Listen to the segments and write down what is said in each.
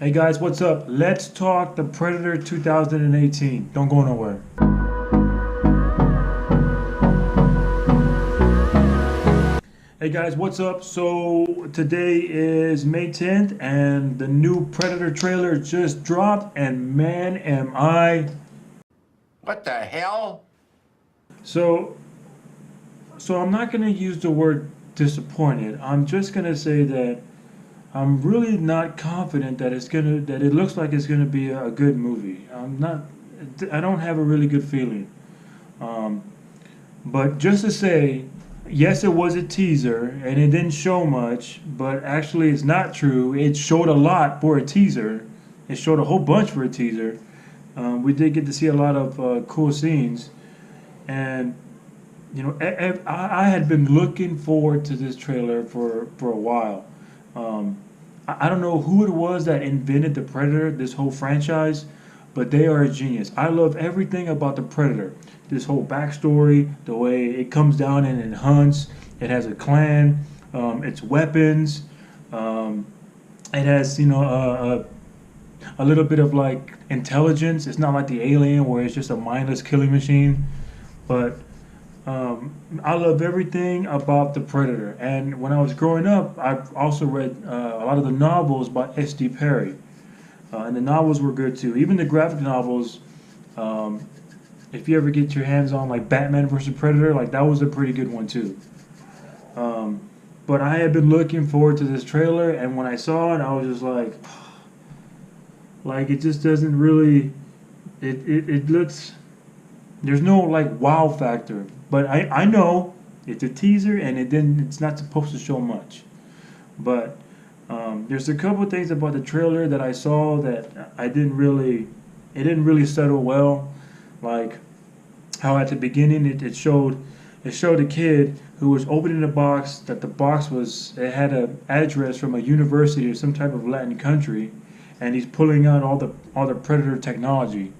Hey guys, what's up? Let's talk the Predator 2018. Don't go nowhere. Hey guys, what's up? So today is May 10th and the new Predator trailer just dropped and man am I. What the hell? So I'm not going to use the word disappointed. I'm just going to say that I'm really not confident that that it looks like it's gonna be a good movie. I don't have a really good feeling. Um, but just to say, yes, it was a teaser and it didn't show much, but actually it's not true. It showed a lot for a teaser. It showed a whole bunch for a teaser. We did get to see a lot of cool scenes, and I had been looking forward to this trailer for a while. I don't know who it was that invented the Predator, this whole franchise, but they are a genius. I love everything about the Predator. This whole backstory, the way it comes down and it hunts. It has a clan. Its weapons. Um, it has a little bit of like intelligence. It's not like the Alien where it's just a mindless killing machine, but I love everything about the Predator. And when I was growing up, I also read a lot of the novels by S.D. Perry, and the novels were good too. Even the graphic novels. Um, if you ever get your hands on like Batman versus Predator, like that was a pretty good one too. Um, but I had been looking forward to this trailer, and when I saw it, I was just like it just doesn't really. It looks. There's no like wow factor, but I know it's a teaser and it's not supposed to show much. But there's a couple things about the trailer that I saw that it didn't really settle well. Like how at the beginning it showed a kid who was opening a box, that the box was, it had an address from a university or some type of Latin country, and he's pulling out all the Predator technology,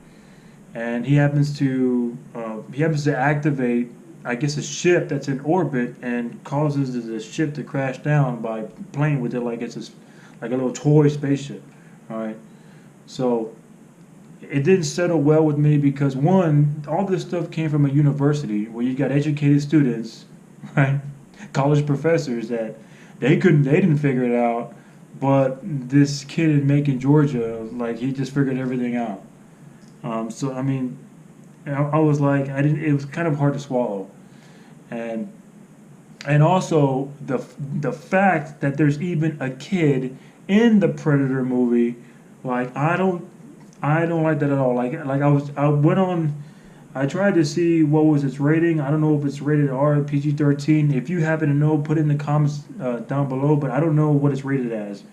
and he happens to activate, I guess, a ship that's in orbit and causes the ship to crash down by playing with it like like a little toy spaceship. All right, so it didn't settle well with me because one, all this stuff came from a university where you got educated students, right, college professors that they didn't figure it out, but this kid in Macon, Georgia, like he just figured everything out. So I mean, I was like, I didn't. It was kind of hard to swallow, and also the fact that there's even a kid in the Predator movie, like I don't like that at all. I went on. I tried to see what was its rating. I don't know if it's rated R, PG-13. If you happen to know, put it in the comments down below. But I don't know what it's rated as.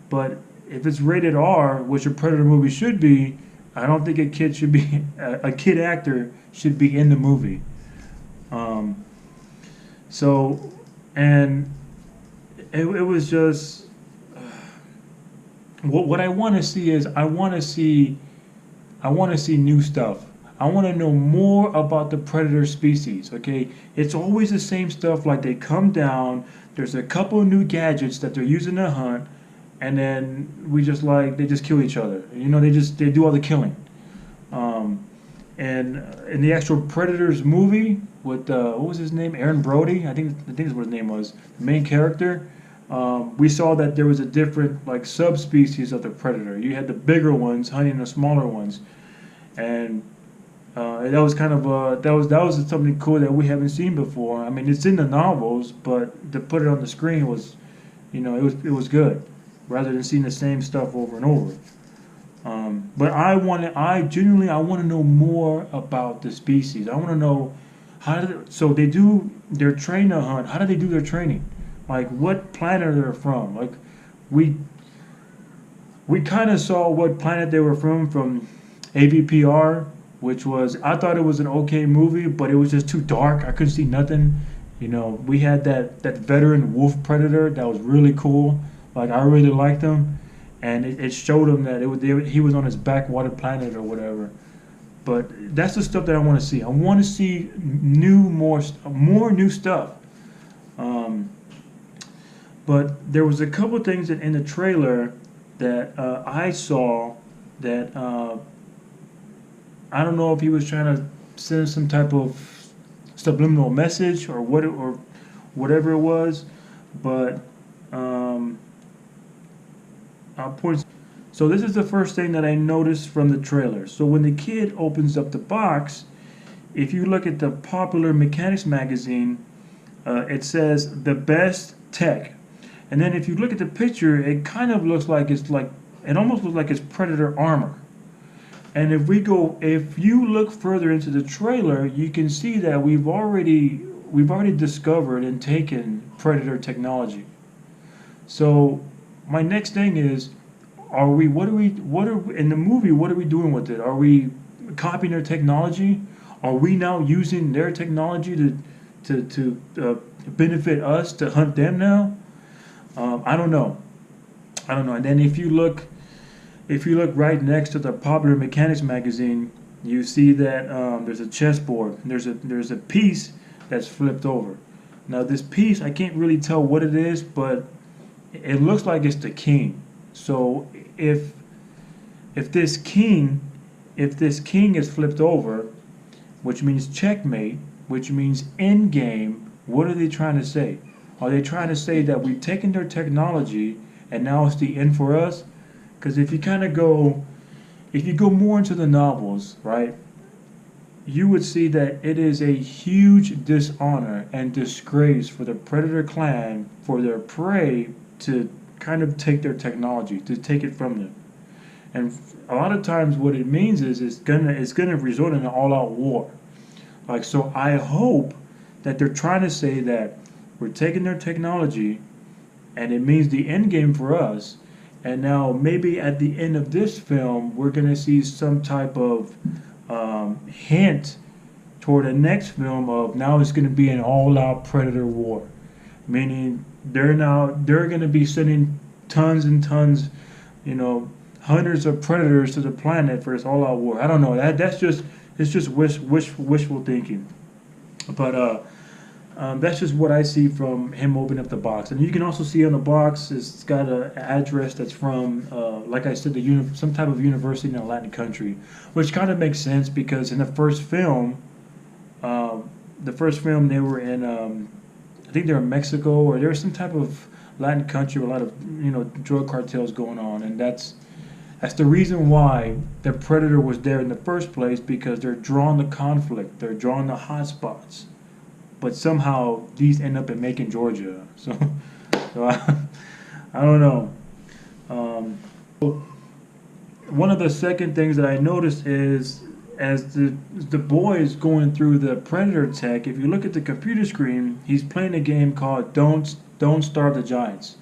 But if it's rated R, which a Predator movie should be, I don't think a kid should be a kid actor should be in the movie. Um, so, and it was just what I want to see is I want to see new stuff. I want to know more about the predator species. Okay, it's always the same stuff. Like they come down. There's a couple new gadgets that they're using to hunt, and then they just kill each other. You know, they do all the killing. Um, and in the actual Predators movie with what was his name? Aaron Brody, I think is what his name was. The main character. We saw that there was a different like subspecies of the predator. You had the bigger ones hunting the smaller ones, and that was kind of that was something cool that we haven't seen before. I mean, it's in the novels, but to put it on the screen was, it was good, rather than seeing the same stuff over and over. But I genuinely, I want to know more about the species. I want to know so they're trained to hunt. How do they do their training? Like what planet they're from? Like we we kind of saw what planet they were from AVPR, which was, I thought it was an okay movie, but it was just too dark. I couldn't see nothing. You know, we had that veteran wolf predator that was really cool. Like I really liked him, and it showed him that he was on his backwater planet or whatever. But that's the stuff that I want to see. I want to see more new stuff. Um, but there was a couple things in the trailer that I saw that I don't know if he was trying to send some type of subliminal message or whatever it was, but I'll point. So this is the first thing that I noticed from the trailer. So when the kid opens up the box, if you look at the Popular Mechanics magazine, it says the best tech. And then if you look at the picture, it kind of looks like it almost looks like it's Predator armor. And if you look further into the trailer, you can see that we've already discovered and taken Predator technology. So my next thing is, what are we in the movie? What are we doing with it? Are we copying their technology? Are we now using their technology to benefit us to hunt them now? I don't know. And then if you look right next to the Popular Mechanics magazine, you see that there's a chessboard. There's a piece that's flipped over. Now this piece, I can't really tell what it is, but it looks like it's the king. So if this king is flipped over, which means checkmate, which means end game, what are they trying to say? Are they trying to say that we've taken their technology and now it's the end for us? Because if you go more into the novels, right, you would see that it is a huge dishonor and disgrace for the Predator clan for their prey to kind of take their technology, to take it from them. And a lot of times what it means is it's gonna result in an all-out war. Like, so I hope that they're trying to say that we're taking their technology and it means the end game for us. And now maybe at the end of this film, we're gonna see some type of hint toward the next film of now it's gonna be an all-out Predator war. Meaning they're gonna be sending tons and tons, hundreds of predators to the planet for this all-out war. I don't know. It's just wishful thinking. But that's just what I see from him opening up the box. And you can also see on the box it's got an address that's from, like I said, some type of university in a Latin country, which kind of makes sense because in the first film they were in, I think they were in Mexico, or there was some type of Latin country with a lot of drug cartels going on, and that's the reason why the Predator was there in the first place, because they're drawing the conflict, they're drawing the hot spots. But somehow these end up in Macon, Georgia. So I don't know. One of the second things that I noticed is as the boy is going through the Predator tech, if you look at the computer screen, he's playing a game called Don't Starve the Giants.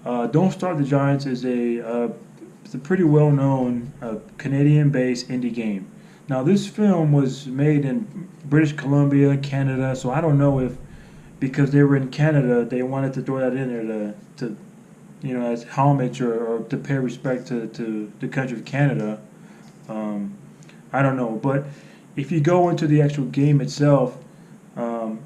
Don't Starve the Giants is it's a pretty well-known Canadian-based indie game. Now this film was made in British Columbia, Canada, so I don't know if because they were in Canada they wanted to throw that in there to as homage or to pay respect to the country of Canada. I don't know, but if you go into the actual game itself, don't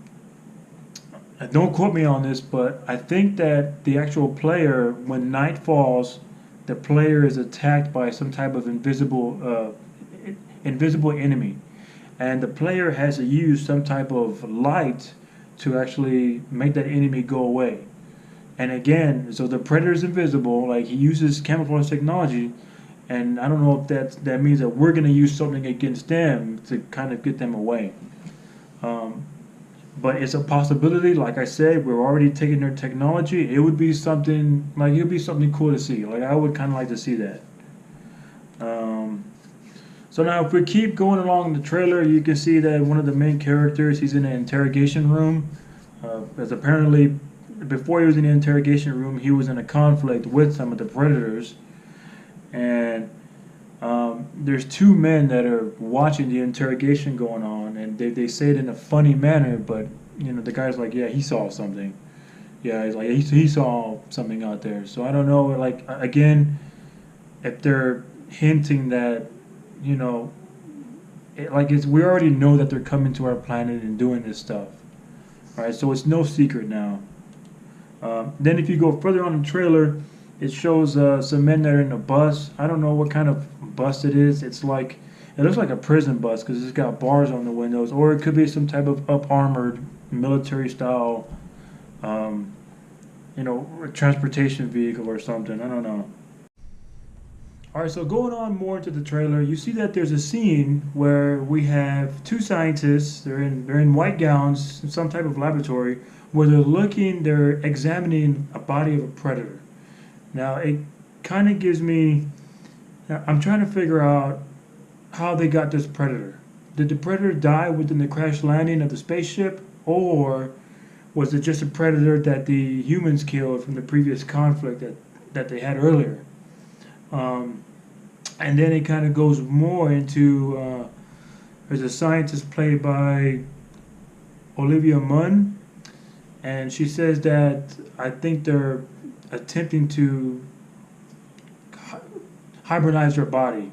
quote me on this, but I think that the actual player, when night falls, the player is attacked by some type of invisible enemy, and the player has to use some type of light to actually make that enemy go away. And again, so the Predator is invisible, like he uses camouflage technology, and I don't know if that means that we're going to use something against them to kind of get them away. But it's a possibility. Like I said, we're already taking their technology. It would be something cool to see. Like I would kind of like to see that. So now if we keep going along the trailer, you can see that one of the main characters, he's in an interrogation room. As apparently, before he was in the interrogation room, he was in a conflict with some of the Predators. And there's two men that are watching the interrogation going on, and they say it in a funny manner, but the guy's like, yeah, he saw something. Yeah, he's like, he saw something out there. So I don't know, like, again, if they're hinting that, we already know that they're coming to our planet and doing this stuff. All right, so it's no secret now. Then if you go further on the trailer, It shows some men that are in a bus. I don't know what kind of bus it is. It looks like a prison bus because it's got bars on the windows, or it could be some type of up armored military style, um, transportation vehicle or something. I don't know. All right, so going on more into the trailer, you see that there's a scene where we have two scientists. They're in white gowns in some type of laboratory where they're examining a body of a predator. Now it kind of gives me. Now, I'm trying to figure out how they got this predator. Did the predator die within the crash landing of the spaceship, or was it just a predator that the humans killed from the previous conflict that they had earlier? And then it kind of goes more into there's a scientist played by Olivia Munn, and she says that I think they're attempting to hybridize their body,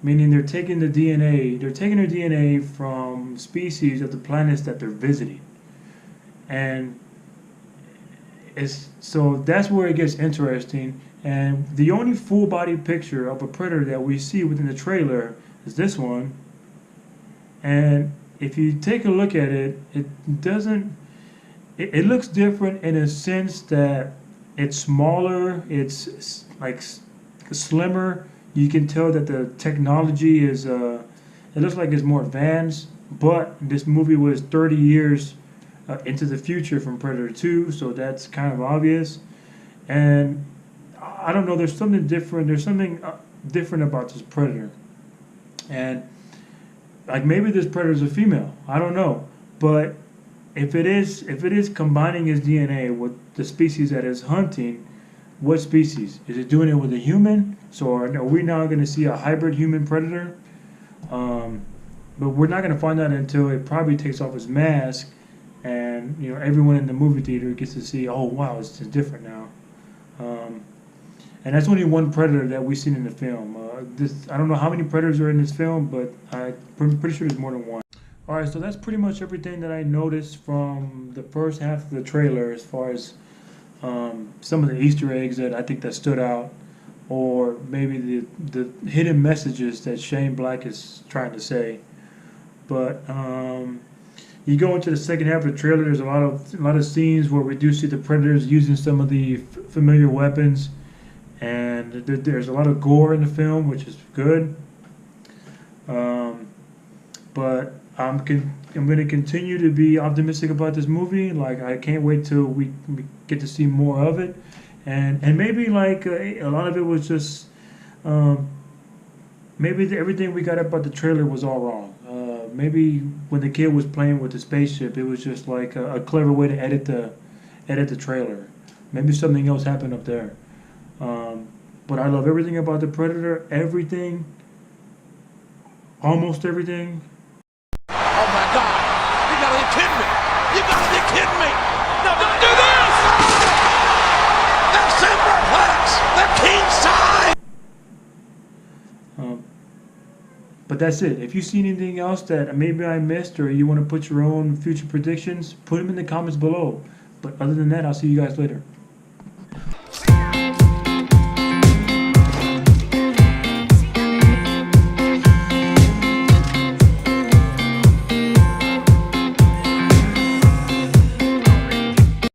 meaning they're taking their DNA from species of the planets that they're visiting, and so that's where it gets interesting. And the only full body picture of a predator that we see within the trailer is this one. And if you take a look at it, it doesn't. It looks different in a sense that it's smaller. It's like slimmer. You can tell that the technology is. It looks like it's more advanced. But this movie was 30 years into the future from Predator 2, so that's kind of obvious. And I don't know. There's something different. There's something different about this predator, and like maybe this predator is a female. I don't know, but if it is combining his DNA with the species that is hunting, what species is it doing it with a human? So are we now going to see a hybrid human predator? But we're not going to find out until it probably takes off his mask, and everyone in the movie theater gets to see. Oh wow, it's just different now. And that's only one predator that we've seen in the film. I don't know how many predators are in this film, but I'm pretty sure there's more than one. All right, so that's pretty much everything that I noticed from the first half of the trailer, as far as some of the Easter eggs that I think that stood out, or maybe the hidden messages that Shane Black is trying to say. But you go into the second half of the trailer. There's a lot of scenes where we do see the predators using some of the familiar weapons. And there's a lot of gore in the film, which is good. But I'm going to continue to be optimistic about this movie. Like, I can't wait till we get to see more of it. And maybe like a lot of it was just maybe everything we got about the trailer was all wrong. Maybe when the kid was playing with the spaceship, it was just like a clever way to edit the trailer. Maybe something else happened up there. But I love everything about the Predator. Everything. Almost everything. Oh my God! You gotta be kidding me! You gotta be kidding me! No, don't do this! They're superplex! They're king size! But that's it. If you see anything else that maybe I missed, or you want to put your own future predictions, put them in the comments below. But other than that, I'll see you guys later.